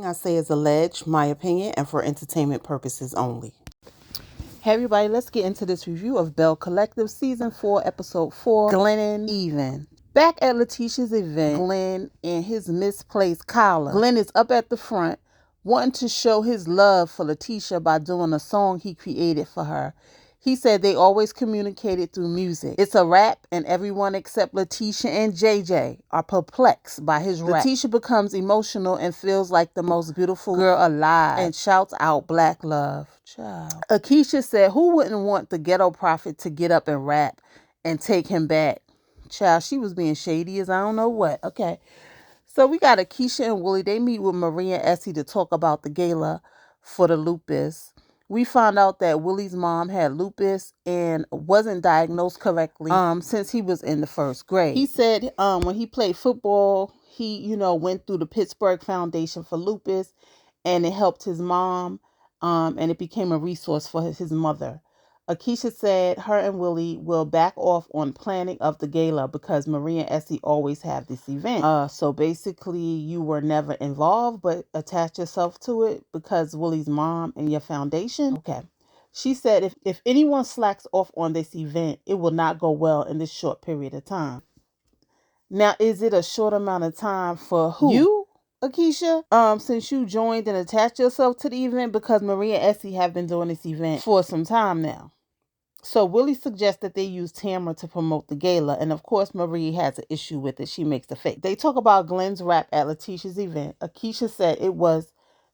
I say is alleged, my opinion, and for entertainment purposes only. Hey everybody, let's get into this review of Belle Collective Season 4, Episode 4, Glenn and Even. Back at Letitia's event, Glenn and his misplaced collar. Glenn is up at the front, wanting to show his love for Letitia by doing a song he created for her. He said they always communicated through music. It's a rap, and everyone except Letitia and JJ are perplexed by his rap. Letitia becomes emotional and feels like the most beautiful girl alive and shouts out Black love. Child. Akeisha said, who wouldn't want the ghetto prophet to get up and rap and take him back? Child, she was being shady as I don't know what. Okay. So we got Akeisha and Willie. They meet with Marie and Essie to talk about the gala for the lupus. We found out that Willie's mom had lupus and wasn't diagnosed correctly since he was in the first grade. He said when he played football, he, went through the Pittsburgh Foundation for Lupus, and it helped his mom, and it became a resource for his mother. Akeisha said her and Willie will back off on planning of the gala because Marie and Essie always have this event. So basically you were never involved but attach yourself to it because Willie's mom and your foundation. Okay. She said if anyone slacks off on this event, it will not go well in this short period of time. Now, is it a short amount of time for who? You, Akeisha? Since you joined and attached yourself to the event, because Marie and Essie have been doing this event for some time now. So Willie suggests that they use Tamara to promote the gala, and of course Marie has an issue with it. She makes a fake. They talk about Glenn's rap at Letitia's event. Akeisha said it was,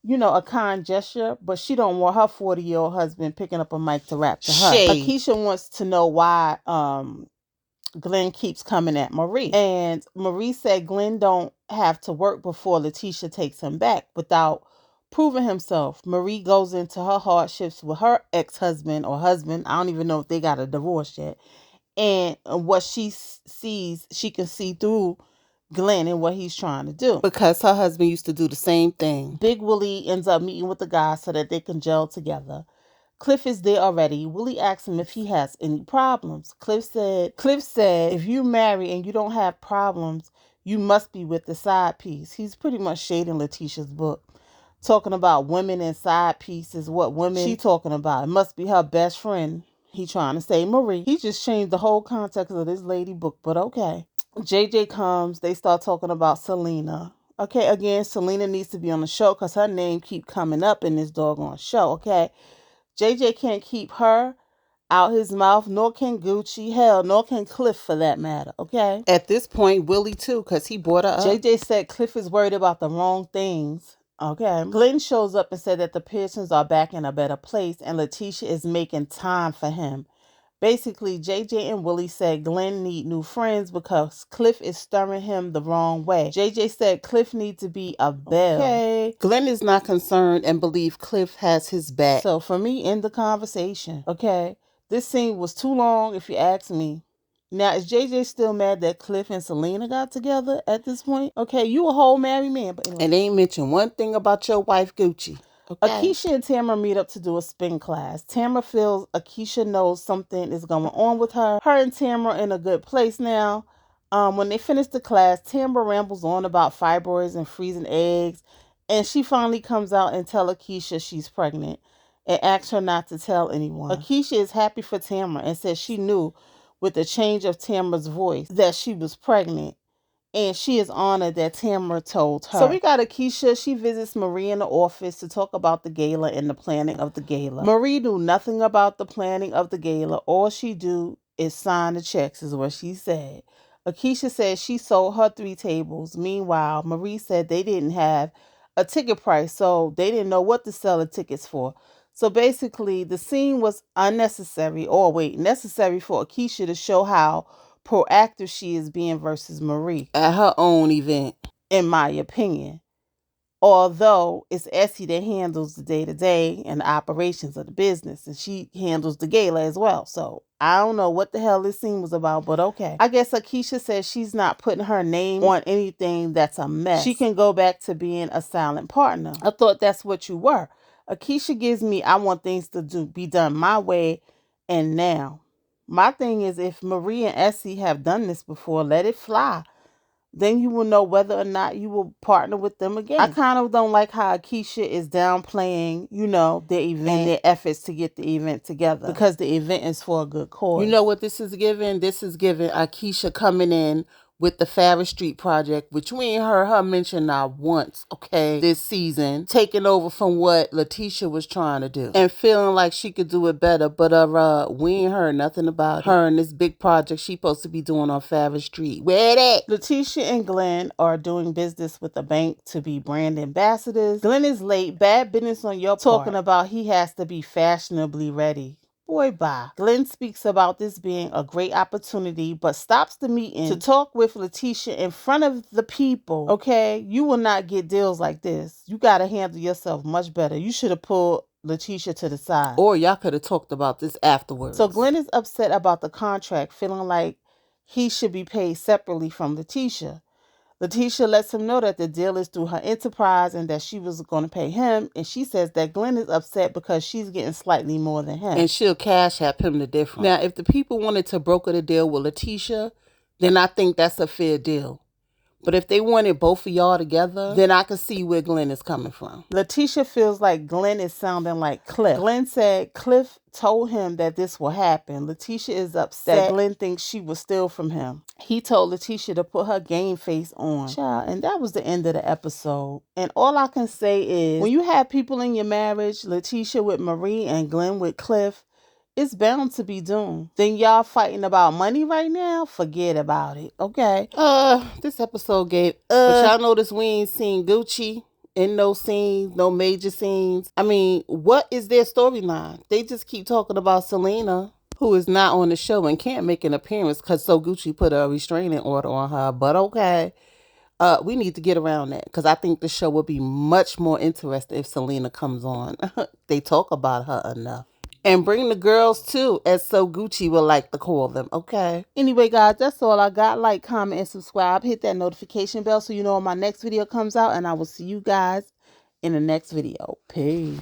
a kind gesture, but she don't want her 40-year-old husband picking up a mic to rap to her. Shade. Akeisha wants to know why Glenn keeps coming at Marie. And Marie said Glenn don't have to work before Letitia takes him back without proving himself. Marie goes into her hardships with her ex-husband or husband. I don't even know if they got a divorce yet. And what she sees, she can see through Glenn and what he's trying to do. Because her husband used to do the same thing. Big Willie ends up meeting with the guy so that they can gel together. Cliff is there already. Willie asks him if he has any problems. Cliff said, if you marry and you don't have problems, you must be with the side piece. He's pretty much shading Letitia's book. Talking about women and side pieces. What women she talking about? It must be her best friend. He trying to say Marie. He just changed the whole context of this lady book, but okay. JJ comes. They start talking about Selena. Okay, again, Selena needs to be on the show because her name keep coming up in this doggone show, okay? JJ can't keep her out his mouth, nor can Gucci, hell, nor can Cliff for that matter, okay? At this point, Willie too, because he brought her up. JJ said Cliff is worried about the wrong things, okay? Glenn shows up and said that the Pearsons are back in a better place and Letitia is making time for him. Basically, JJ and Willie said Glenn need new friends because Cliff is stirring him the wrong way. JJ said Cliff needs to be a Belle. Okay. Glenn is not concerned and believes Cliff has his back. So for me, end the conversation. Okay. This scene was too long if you ask me. Now, is JJ still mad that Cliff and Selena got together at this point? Okay, you a whole married man. But anyway. And they ain't mentioned one thing about your wife, Gucci. Okay. Akeisha and Tamara meet up to do a spin class. Tamara feels Akeisha knows something is going on with her. Her and Tamara in a good place now. When they finish the class, Tamara rambles on about fibroids and freezing eggs. And she finally comes out and tells Akeisha she's pregnant and asks her not to tell anyone. Akeisha is happy for Tamara and says she knew with the change of Tamara's voice that she was pregnant. And she is honored that Tamara told her. So we got Akeisha. She visits Marie in the office to talk about the gala and the planning of the gala. Marie knew nothing about the planning of the gala. All she do is sign the checks is what she said. Akeisha said she sold her 3 tables. Meanwhile, Marie said they didn't have a ticket price, so they didn't know what to sell the tickets for. So basically, the scene was unnecessary, necessary for Akeisha to show how proactive she is being versus Marie at her own event, in my opinion. Although it's Essie that handles the day-to-day and the operations of the business, and she handles the gala as well. So I don't know what the hell this scene was about, but okay. I guess Akeisha says she's not putting her name on anything that's a mess. She can go back to being a silent partner. I thought that's what you were. Akeisha gives me, I want things to be done my way and now. My thing is, if Marie and Essie have done this before, let it fly. then you will know whether or not you will partner with them again. I kind of don't like how Akeisha is downplaying, the event and their efforts to get the event together, because the event is for a good cause. You know what this is giving? This is giving Akeisha coming in with the Farris Street Project, which we ain't heard her mention not once, okay, this season, taking over from what Letitia was trying to do and feeling like she could do it better, but we ain't heard nothing about her and this big project she supposed to be doing on Farris Street. Where that? Letitia and Glenn are doing business with a bank to be brand ambassadors. Glenn is late. Bad business on your part. Talking about he has to be fashionably ready. Boy, bye. Glenn speaks about this being a great opportunity, but stops the meeting to talk with Letitia in front of the people. Okay, you will not get deals like this. You got to handle yourself much better. You should have pulled Letitia to the side. Or y'all could have talked about this afterwards. So Glenn is upset about the contract, feeling like he should be paid separately from Letitia. Letitia lets him know that the deal is through her enterprise and that she was going to pay him. And she says that Glenn is upset because she's getting slightly more than him. And she'll cash app him the difference. Now, if the people wanted to broker the deal with Letitia, then I think that's a fair deal. But if they wanted both of y'all together, then I can see where Glenn is coming from. Letitia feels like Glenn is sounding like Cliff. Glenn said Cliff told him that this will happen. Letitia is upset that Glenn thinks she will steal from him. He told Letitia to put her game face on. Child, and that was the end of the episode. And all I can say is, when you have people in your marriage, Letitia with Marie and Glenn with Cliff, it's bound to be doomed. Then y'all fighting about money right now? Forget about it, okay? This episode gave but y'all notice we ain't seen Gucci in no scenes, no major scenes. I mean, what is their storyline? They just keep talking about Selena, who is not on the show and can't make an appearance because So Gucci put a restraining order on her, but okay. We need to get around that because I think the show would be much more interesting if Selena comes on. They talk about her enough. And bring the girls too, as So Gucci would like to call them, okay? Anyway, guys, that's all I got. Like, comment, and subscribe. Hit that notification bell so you know when my next video comes out. And I will see you guys in the next video. Peace.